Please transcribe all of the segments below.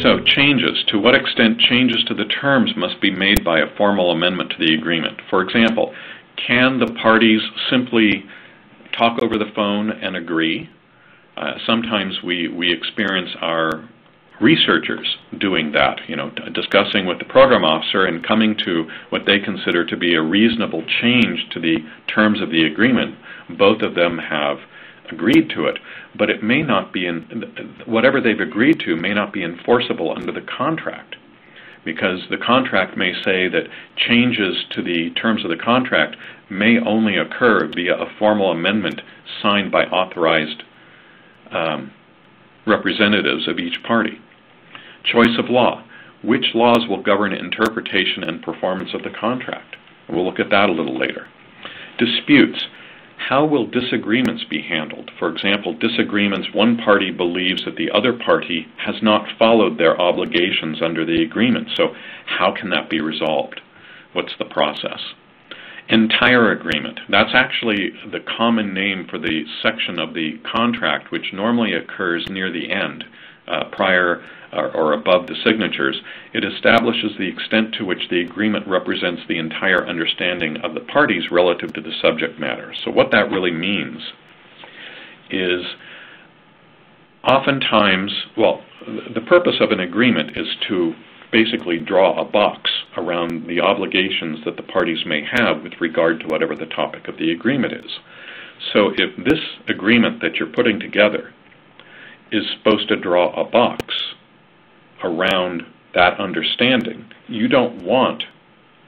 So, changes. To what extent changes to the terms must be made by a formal amendment to the agreement? For example, can the parties simply talk over the phone and agree? Sometimes we experience our researchers doing that, discussing with the program officer and coming to what they consider to be a reasonable change to the terms of the agreement. Both of them have agreed to it, but it may not be whatever they've agreed to may not be enforceable under the contract, because the contract may say that changes to the terms of the contract may only occur via a formal amendment signed by authorized representatives of each party. Choice of law. Which laws will govern interpretation and performance of the contract? We'll look at that a little later. Disputes. How will disagreements be handled? For example, disagreements, one party believes that the other party has not followed their obligations under the agreement. So how can that be resolved? What's the process? Entire agreement. That's actually the common name for the section of the contract which normally occurs near the end, prior or above the signatures. It establishes the extent to which the agreement represents the entire understanding of the parties relative to the subject matter. So what that really means is oftentimes, well, the purpose of an agreement is to basically draw a box around the obligations that the parties may have with regard to whatever the topic of the agreement is. So if this agreement that you're putting together is supposed to draw a box around that understanding, you don't want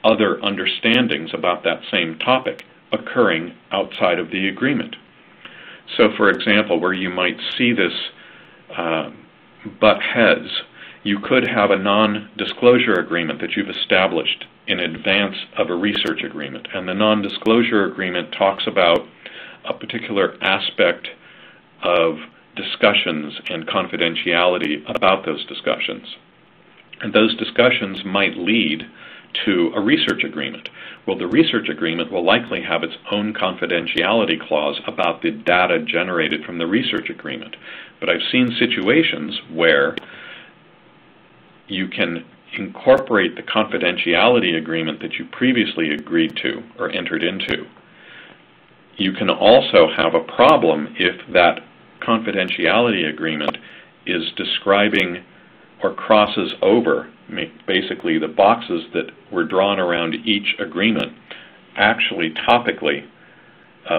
other understandings about that same topic occurring outside of the agreement. So for example, where you might see this butt heads, you could have a non-disclosure agreement that you've established in advance of a research agreement, and the non-disclosure agreement talks about a particular aspect of discussions and confidentiality about those discussions. And those discussions might lead to a research agreement. Well, the research agreement will likely have its own confidentiality clause about the data generated from the research agreement. But I've seen situations where you can incorporate the confidentiality agreement that you previously agreed to or entered into. You can also have a problem if that confidentiality agreement is describing or crosses over, basically the boxes that were drawn around each agreement actually topically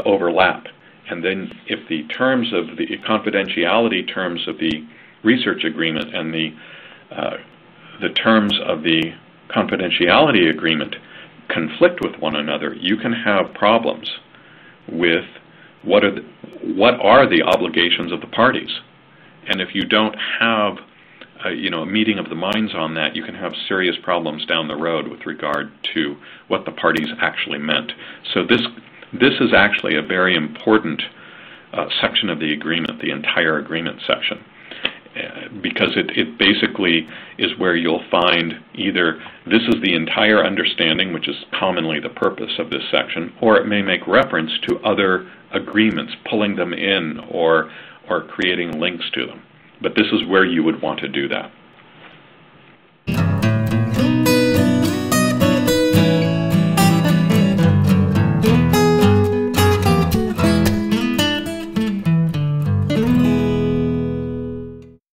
overlap. And then if the terms of the confidentiality terms of the research agreement and the terms of the confidentiality agreement conflict with one another, you can have problems with what are the obligations of the parties. And if you don't have a meeting of the minds on that, you can have serious problems down the road with regard to what the parties actually meant. So this is actually a very important section of the agreement, the entire agreement section, because it basically is where you'll find either this is the entire understanding, which is commonly the purpose of this section, or it may make reference to other agreements, pulling them in or creating links to them. But this is where you would want to do that.